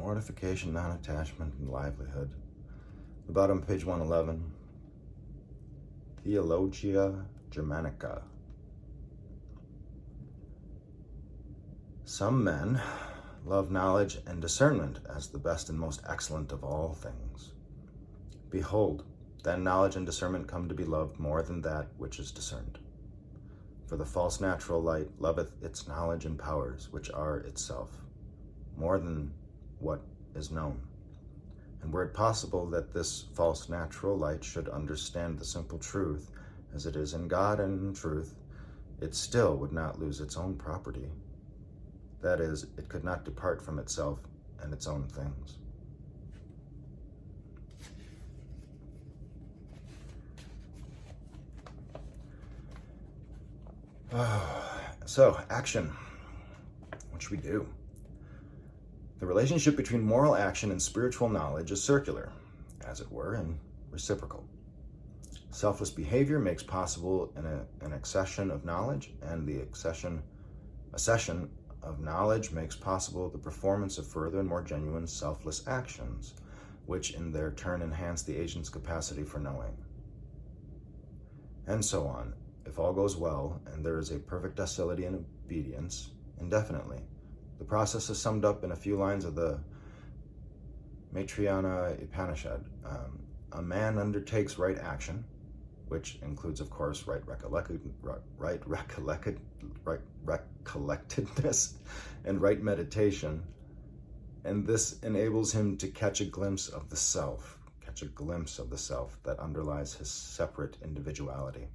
Mortification, non-attachment, and livelihood. The bottom, page 111. Theologia Germanica. Some men love knowledge and discernment as the best and most excellent of all things. Behold, then knowledge and discernment come to be loved more than that which is discerned. For the false natural light loveth its knowledge and powers, which are itself, more than what is known. And were it possible that this false natural light should understand the simple truth as it is in God and in truth, it still would not lose its own property. That is, it could not depart from itself and its own things. So, action. What should we do? The relationship between moral action and spiritual knowledge is circular, as it were, and reciprocal. Selfless behavior makes possible an accession of knowledge, and the accession of knowledge makes possible the performance of further and more genuine selfless actions, which in their turn enhance the agent's capacity for knowing. And so on, if all goes well, and there is a perfect docility and obedience, indefinitely. The process is summed up in a few lines of the Maitreya Upanishad. A man undertakes right action, which includes, of course, right recollectedness and right meditation, and this enables him to catch a glimpse of the self that underlies his separate individuality.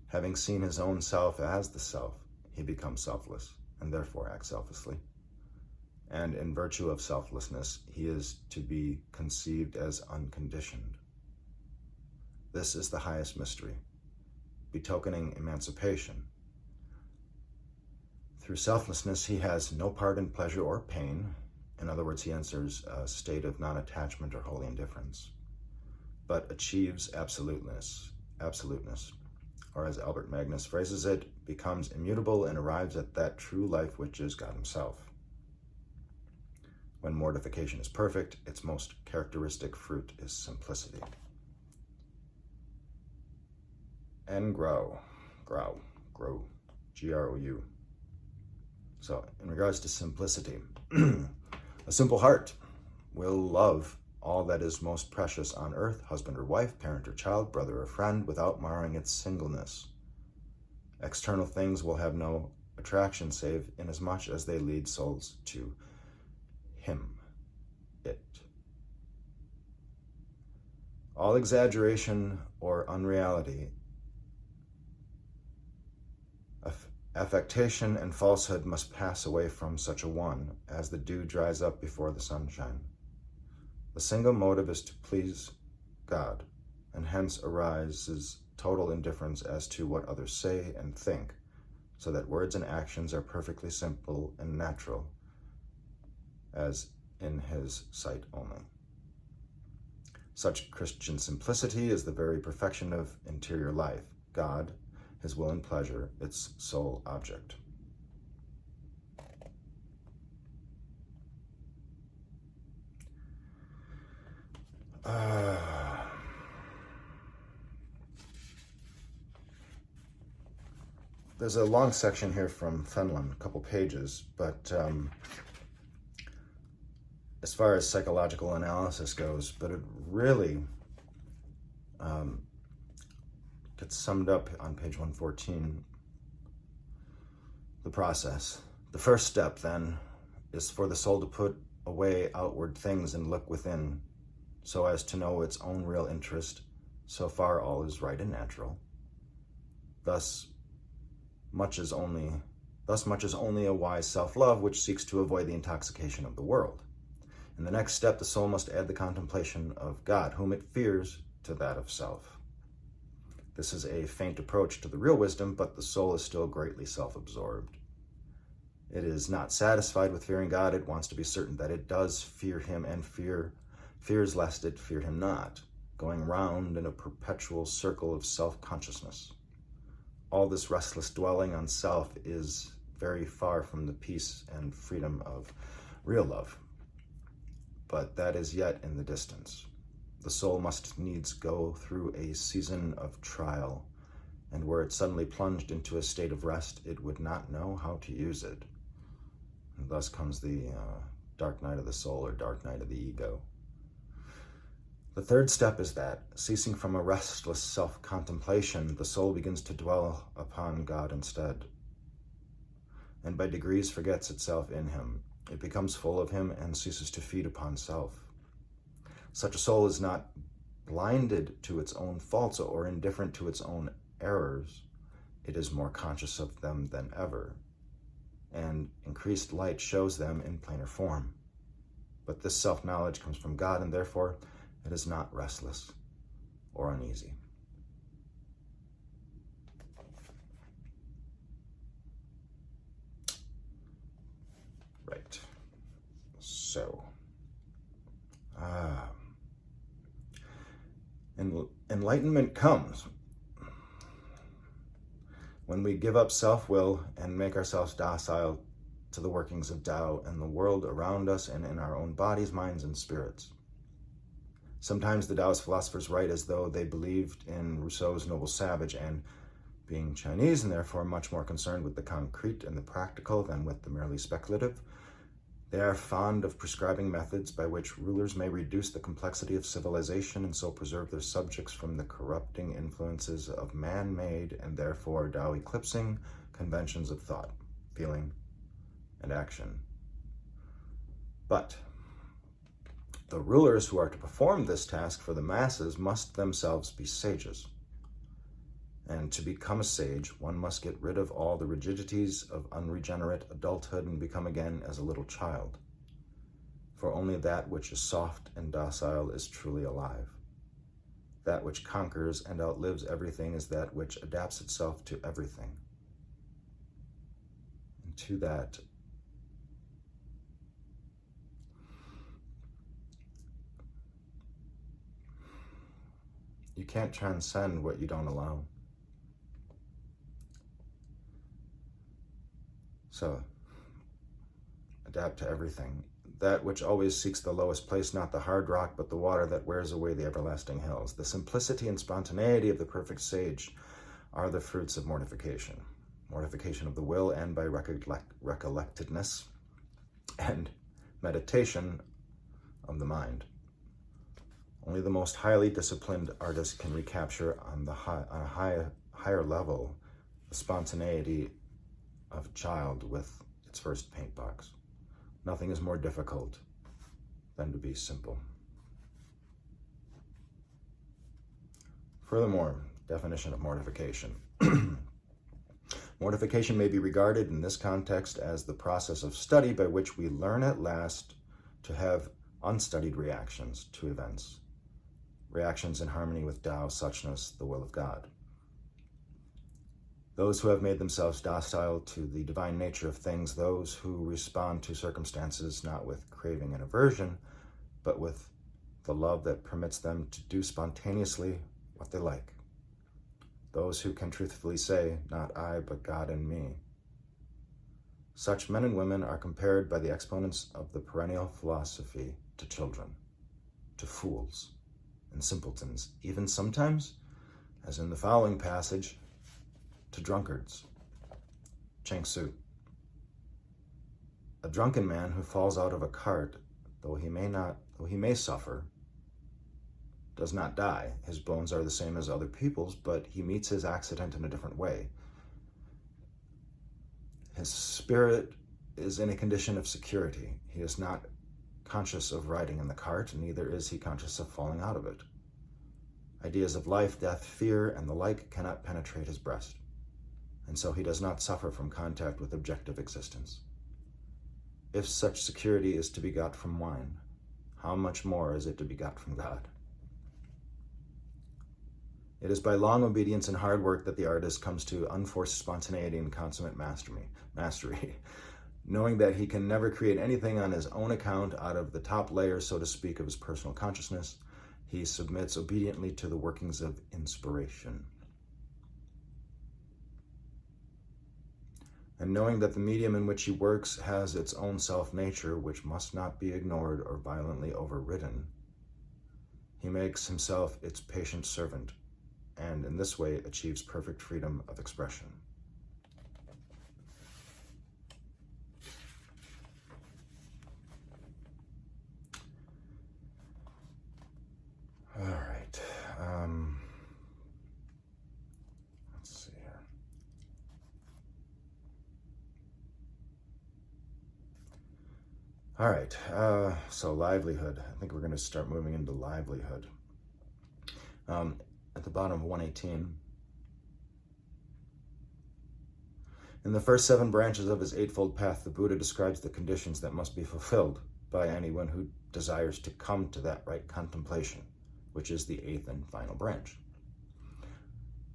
Having seen his own self as the self, he becomes selfless, and therefore acts selflessly. And in virtue of selflessness, he is to be conceived as unconditioned. This is the highest mystery, betokening emancipation. Through selflessness, he has no part in pleasure or pain. In other words, he enters a state of non-attachment or holy indifference, but achieves absoluteness, or as Albert Magnus phrases it, becomes immutable and arrives at that true life which is God himself. When mortification is perfect, its most characteristic fruit is simplicity. And grow, G-R-O-U. So, in regards to simplicity, a simple heart will love all that is most precious on earth, husband or wife, parent or child, brother or friend, without marring its singleness. External things will have no attraction save inasmuch as they lead souls to him, it. All exaggeration or unreality, affectation and falsehood must pass away from such a one, as the dew dries up before the sunshine. The single motive is to please God, and hence arises total indifference as to what others say and think, so that words and actions are perfectly simple and natural, as in his sight only. Such Christian simplicity is the very perfection of interior life, God, his will and pleasure, its sole object. There's a long section here from Fenelon, a couple pages, but as far as psychological analysis goes, but it really gets summed up on page 114, the process. The first step, then, is for the soul to put away outward things and look within, so as to know its own real interest. So far all is right and natural. Thus much is only a wise self-love which seeks to avoid the intoxication of the world. In the next step, the soul must add the contemplation of God, whom it fears, to that of self. This is a faint approach to the real wisdom, but the soul is still greatly self-absorbed. It is not satisfied with fearing God. It wants to be certain that it does fear him, and fears lest it fear him not, going round in a perpetual circle of self-consciousness. All this restless dwelling on self is very far from the peace and freedom of real love. but that is yet in the distance. The soul must needs go through a season of trial, and were it suddenly plunged into a state of rest, it would not know how to use it. And thus comes the dark night of the soul, or dark night of the ego. The third step is that, ceasing from a restless self-contemplation, the soul begins to dwell upon God instead, and by degrees forgets itself in him. It becomes full of him and ceases to feed upon self. Such a soul is not blinded to its own faults or indifferent to its own errors. It is more conscious of them than ever, and increased light shows them in plainer form. But this self-knowledge comes from God, and therefore it is not restless or uneasy. Right. So, enlightenment comes when we give up self-will and make ourselves docile to the workings of Tao and the world around us and in our own bodies, minds, and spirits. Sometimes the Taoist philosophers write as though they believed in Rousseau's noble savage, and being Chinese and therefore much more concerned with the concrete and the practical than with the merely speculative, they are fond of prescribing methods by which rulers may reduce the complexity of civilization and so preserve their subjects from the corrupting influences of man-made and therefore Tao-eclipsing conventions of thought, feeling, and action. But the rulers who are to perform this task for the masses must themselves be sages. And to become a sage, one must get rid of all the rigidities of unregenerate adulthood and become again as a little child. For only that which is soft and docile is truly alive. That which conquers and outlives everything is that which adapts itself to everything. And to that, you can't transcend what you don't allow. So, adapt to everything. That which always seeks the lowest place, not the hard rock, but the water that wears away the everlasting hills. The simplicity and spontaneity of the perfect sage are the fruits of mortification. Mortification of the will, and by recollectedness, and meditation of the mind. Only the most highly disciplined artist can recapture on a higher level the spontaneity of a child with its first paint box. Nothing is more difficult than to be simple. Furthermore, definition of mortification. Mortification may be regarded in this context as the process of study by which we learn at last to have unstudied reactions to events, reactions in harmony with Tao, suchness, the will of God. Those who have made themselves docile to the divine nature of things, those who respond to circumstances not with craving and aversion, but with the love that permits them to do spontaneously what they like. Those who can truthfully say, not I, but God in me. Such men and women are compared by the exponents of the perennial philosophy to children, to fools and simpletons, even sometimes, as in the following passage, to drunkards. Cheng Tzu. A drunken man who falls out of a cart, though he may suffer, does not die. His bones are the same as other people's, but he meets his accident in a different way. His spirit is in a condition of security. He is not conscious of riding in the cart, neither is he conscious of falling out of it. Ideas of life, death, fear, and the like cannot penetrate his breast, and so he does not suffer from contact with objective existence. If such security is to be got from wine, how much more is it to be got from God? It is by long obedience and hard work that the artist comes to unforced spontaneity and consummate mastery, knowing that he can never create anything on his own account out of the top layer, so to speak, of his personal consciousness. He submits obediently to the workings of inspiration. and knowing that the medium in which he works has its own self-nature, which must not be ignored or violently overridden, he makes himself its patient servant, and in this way achieves perfect freedom of expression. All right. Let's see here. All right. So livelihood. I think we're going to start moving into livelihood. At the bottom of 118. In the first 7 branches of his Eightfold Path, the Buddha describes the conditions that must be fulfilled by anyone who desires to come to that right contemplation, which is the 8th and final branch.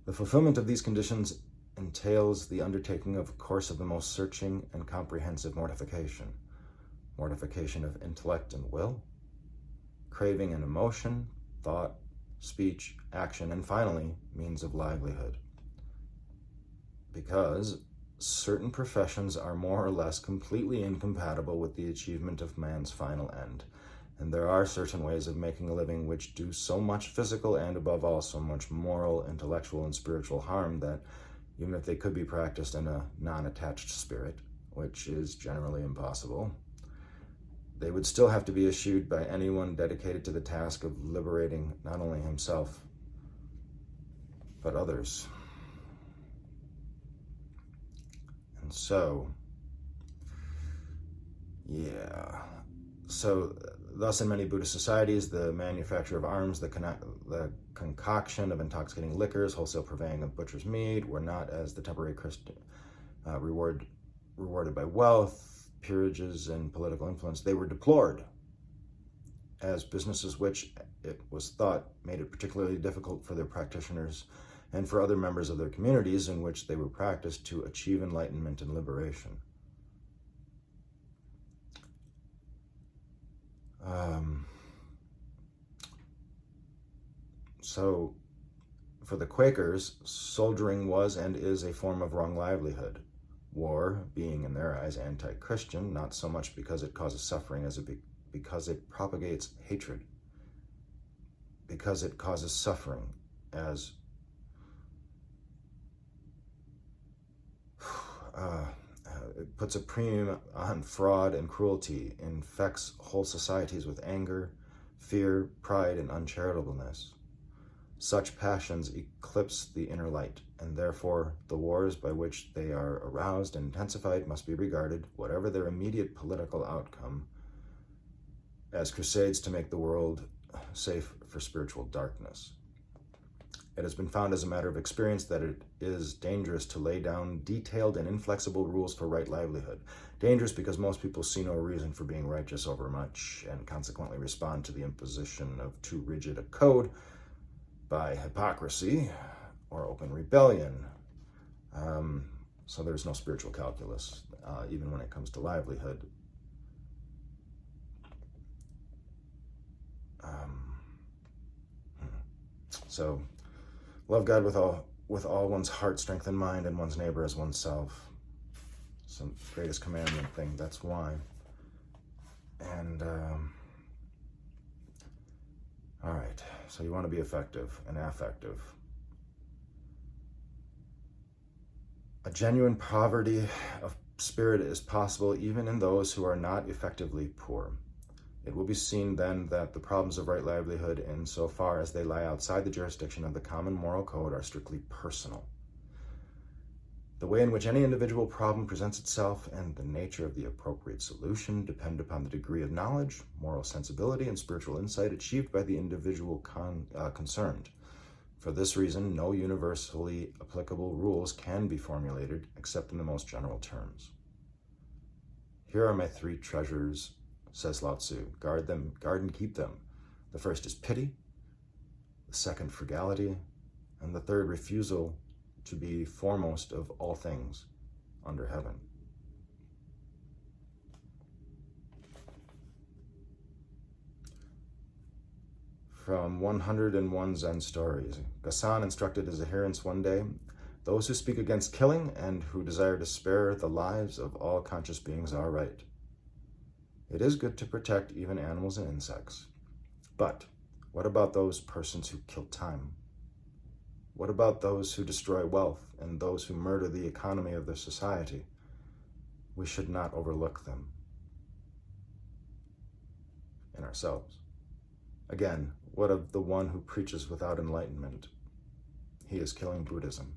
The fulfillment of these conditions entails the undertaking of a course of the most searching and comprehensive mortification. Mortification of intellect and will, craving and emotion, thought, speech, action, and finally, means of livelihood. Because certain professions are more or less completely incompatible with the achievement of man's final end, and there are certain ways of making a living which do so much physical and, above all, so much moral, intellectual, and spiritual harm that, even if they could be practiced in a non-attached spirit, which is generally impossible, they would still have to be eschewed by anyone dedicated to the task of liberating not only himself, but others. And so, thus in many Buddhist societies, the manufacture of arms, the concoction of intoxicating liquors, wholesale purveying of butcher's meat were not, as the temporary Christian rewarded by wealth, peerages, and political influence. They were deplored as businesses which, it was thought, made it particularly difficult for their practitioners and for other members of their communities in which they were practiced to achieve enlightenment and liberation. So, for the Quakers, soldiering was and is a form of wrong livelihood. War being, in their eyes, anti-Christian, not so much because it causes suffering as because it propagates hatred. Because it causes suffering as it puts a premium on fraud and cruelty, infects whole societies with anger, fear, pride, and uncharitableness. Such passions eclipse the inner light, and therefore the wars by which they are aroused and intensified must be regarded, whatever their immediate political outcome, as crusades to make the world safe for spiritual darkness. It has been found as a matter of experience that it is dangerous to lay down detailed and inflexible rules for right livelihood. Dangerous because most people see no reason for being righteous overmuch and consequently respond to the imposition of too rigid a code by hypocrisy or open rebellion. So there's no spiritual calculus, even when it comes to livelihood. So love God with all one's heart, strength, and mind, and one's neighbor as oneself. It's the greatest commandment thing. That's why. And all right. So you want to be effective and affective. A genuine poverty of spirit is possible even in those who are not effectively poor. It will be seen then that the problems of right livelihood, insofar as they lie outside the jurisdiction of the common moral code, are strictly personal. The way in which any individual problem presents itself and the nature of the appropriate solution depend upon the degree of knowledge, moral sensibility, and spiritual insight achieved by the individual concerned. For this reason, no universally applicable rules can be formulated except in the most general terms. Here are my 3 treasures, says Lao Tzu. Guard them, guard and keep them. The first is pity, the second frugality, and the third refusal to be foremost of all things under heaven. From 101 Zen Stories. Gassan instructed his adherents one day, Those who speak against killing and who desire to spare the lives of all conscious beings are right. It is good to protect even animals and insects. But what about those persons who kill time? What about those who destroy wealth and those who murder the economy of their society? We should not overlook them and ourselves. Again, what of the one who preaches without enlightenment? He is killing Buddhism.